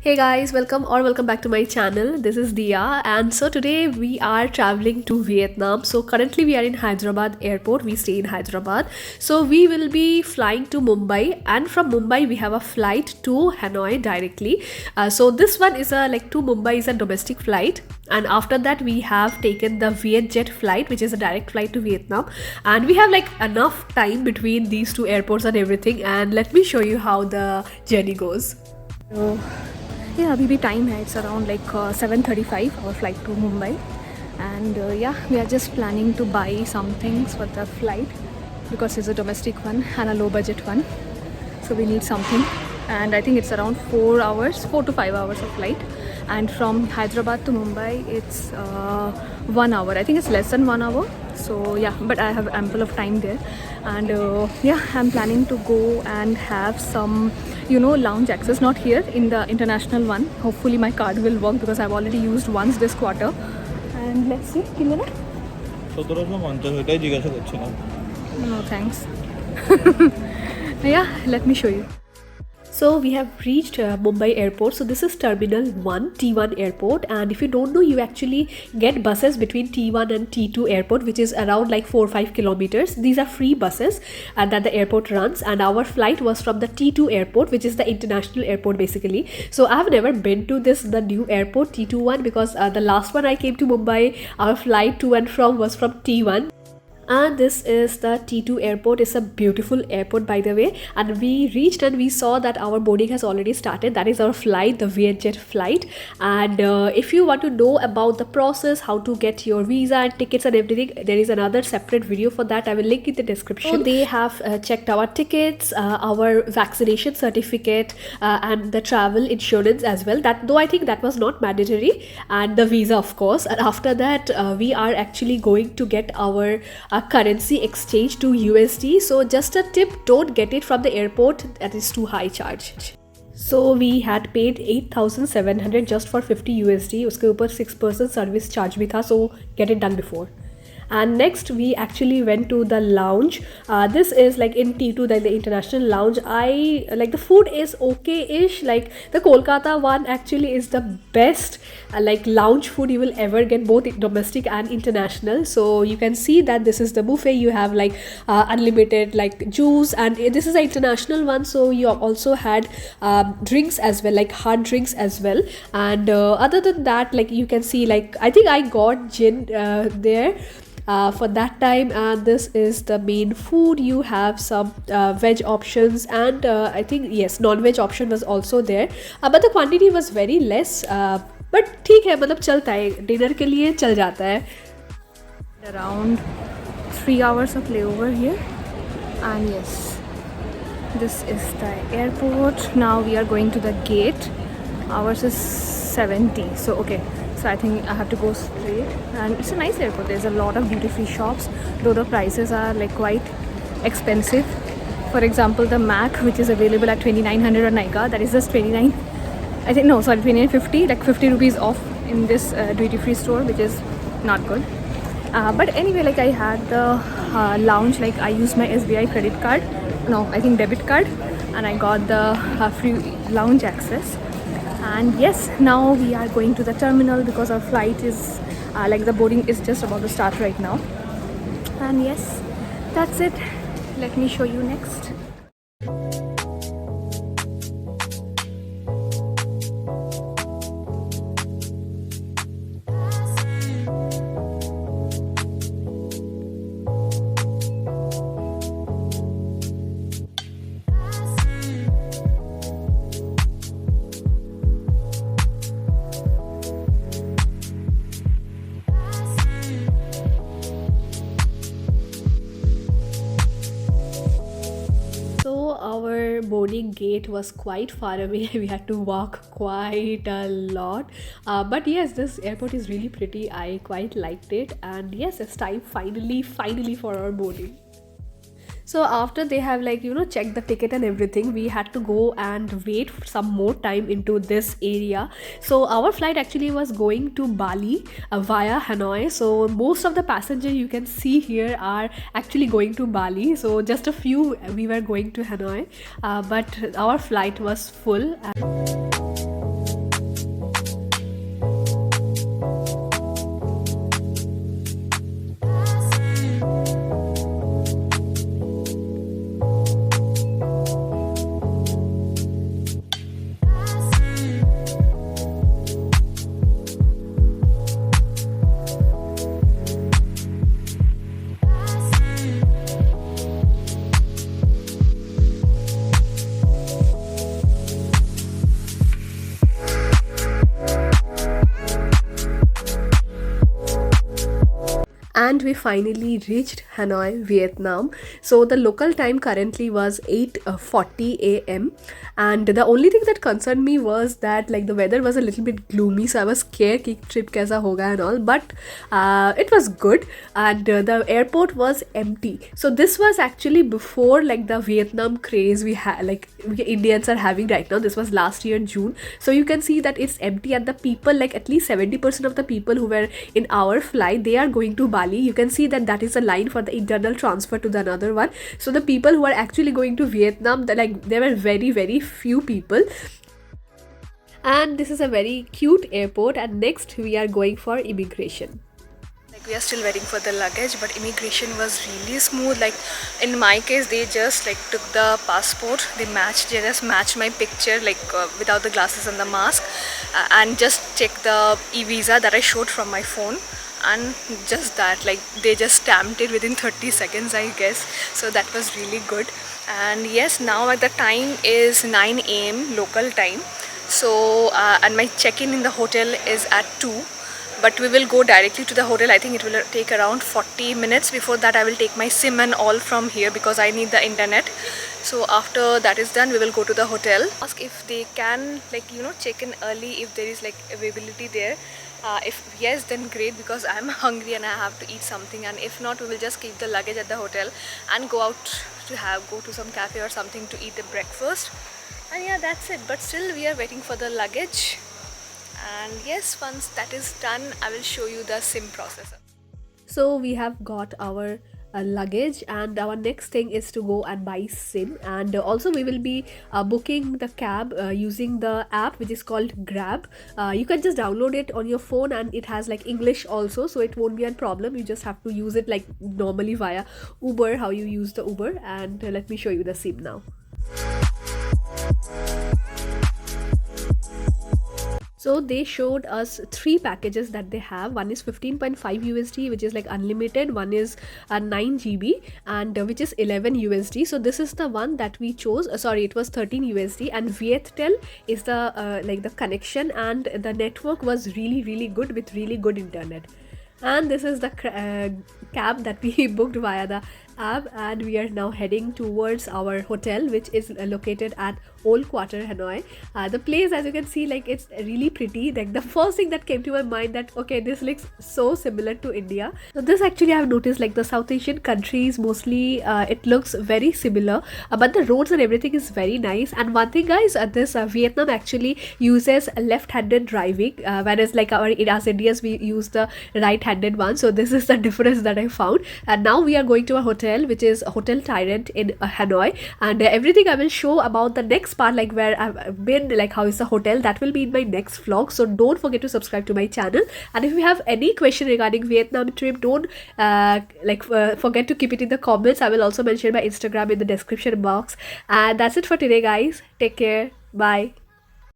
Hey guys, welcome back to my channel. This is Dia, and so today we are traveling to Vietnam. So currently we are in Hyderabad airport. We stay in Hyderabad. So we will be flying to Mumbai, and from Mumbai we have a flight to Hanoi directly. So this one is to Mumbai is a domestic flight, and after that we have taken the Vietjet flight, which is a direct flight to Vietnam, and we have like enough time between these two airports and everything. And let me show you how the journey goes. So, yeah, अभी भी time है. It's around like 7:35 our flight to Mumbai, and yeah, we are just planning to buy some things for the flight because it's a domestic one and a low budget one, so we need something. And I think it's around 4 to 5 hours of flight, and from Hyderabad to Mumbai it's 1 hour. I think it's less than 1 hour, so yeah, but I have ample of time there. And yeah, I'm planning to go and have some lounge access, not here in the international one. Hopefully my card will work because I've already used once this quarter. And let's see, no thanks. Yeah, let me show you. So we have reached Mumbai airport. So this is terminal 1 T1 airport, and if you don't know, you actually get buses between T1 and T2 airport, which is around like 4 or 5 kilometers. These are free buses that the airport runs, and our flight was from the T2 airport, which is the international airport basically. So I have never been to the new airport T2 one, because the last one I came to Mumbai, our flight to and from was from T1. And this is the T2 airport. It's a beautiful airport, by the way, and we reached and we saw that our boarding has already started. That is our flight, the Vietjet flight. And if you want to know about the process, how to get your visa and tickets and everything, there is another separate video for that. I will link in the description. So they have checked our tickets, our vaccination certificate, and the travel insurance as well, that though I think that was not mandatory, and the visa of course. And after that we are actually going to get our currency exchange to USD. So just a tip, don't get it from the airport, that is too high charge. So we had paid 8,700 just for 50 USD. उसके ऊपर 6% service charge भी था, so get it done before. And next we actually went to the lounge. This is like in T2, like the international lounge. I like the food is okay-ish. Like the Kolkata one actually is the best like lounge food you will ever get, both domestic and international. So you can see that this is the buffet. You have like unlimited like juice, and this is an international one, so you also had drinks as well, like hard drinks as well. And other than that, like you can see, like I think I got gin there for that time. And this is the main food. You have some veg options, and I think yes, non-veg option was also there, but the quantity was very less, but ठीक है, मतलब चलता है, dinner के लिए चल जाता है. Around 3 hours of layover here, and yes, this is the airport. Now we are going to the gate. Ours is 70, so okay, so I think I have to go straight. And it's a nice airport. There's a lot of duty free shops, though the prices are like quite expensive. For example, the Mac, which is available at 2,900 on Nykaa, that is just 29, I think, no sorry, 2,950, like 50 rupees off in this duty free store, which is not good. But anyway, like I had the lounge, like I used my SBI credit card, no I think debit card, and I got the free lounge access. And yes, now we are going to the terminal because our flight is like the boarding is just about to start right now. And yes, that's it. Let me show you next. Our boarding gate was quite far away. We had to walk quite a lot, but yes, this airport is really pretty. I quite liked it, and yes, it's time finally for our boarding. So after they have checked the ticket and everything, we had to go and wait for some more time into this area. So our flight actually was going to Bali via Hanoi. So most of the passengers you can see here are actually going to Bali. So just a few we were going to Hanoi, but our flight was full. and we finally reached Hanoi, Vietnam. So the local time currently was 8:40 a.m. and the only thing that concerned me was that like the weather was a little bit gloomy, so I was scared कि trip कैसा होगा and all. But it was good, and the airport was empty. So this was actually before like the Vietnam craze we had, like we Indians are having right now. This was last year in June, so you can see that it's empty, and the people, like at least 70% of the people who were in our flight, they are going to Bali. You can see that that is a line for the internal transfer to the another one. So the people who are actually going to Vietnam, like there were very few people. And this is a very cute airport, and next we are going for immigration. Like we are still waiting for the luggage, but immigration was really smooth. Like in my case, they just like took the passport, they just matched my picture like without the glasses and the mask, and just checked the e-visa that I showed from my phone, and just that, like they just stamped it within 30 seconds I guess. So that was really good. And yes, now at the time is 9 a.m. local time. So and my check-in in the hotel is at 2, but we will go directly to the hotel. I think it will take around 40 minutes. Before that I will take my SIM and all from here because I need the internet. So after that is done, we will go to the hotel, ask if they can, like, you know, check in early if there is like availability there. If yes, then great, because I'm hungry and I have to eat something. And if not, we will just keep the luggage at the hotel and go out to go to some cafe or something to eat the breakfast. And yeah, that's it. But still we are waiting for the luggage. And yes, once that is done, I will show you the SIM processor. So we have got our luggage, and our next thing is to go and buy SIM. And also we will be booking the cab using the app which is called Grab. You can just download it on your phone, and it has like English also, so it won't be a problem. You just have to use it like normally via Uber, how you use the Uber. And let me show you the SIM now. So they showed us 3 packages that they have. One is 15.5 USD, which is like unlimited. One is 9 GB, and which is 11 USD. So this is the one that we chose. Sorry, it was 13 USD. And Viettel is the like the connection, and the network was really good with really good internet. And this is the cab that we booked via the app, and we are now heading towards our hotel, which is located at Old Quarter, Hanoi. The place, as you can see, like it's really pretty. Like the first thing that came to my mind that okay, this looks so similar to India. So this actually I have noticed, like the South Asian countries mostly it looks very similar, but the roads and everything is very nice. And one thing guys, this Vietnam actually uses left-handed driving, whereas like as Indians we use the right-handed one. So this is the difference that I found. And now we are going to a hotel which is Hotel Tyrant in Hanoi, and everything I will show about the next part, like where I've been, like how is the hotel, that will be in my next vlog. So don't forget to subscribe to my channel, and if you have any question regarding Vietnam trip, don't forget to keep it in the comments. I will also mention my Instagram in the description box. And that's it for today guys. Take care. Bye.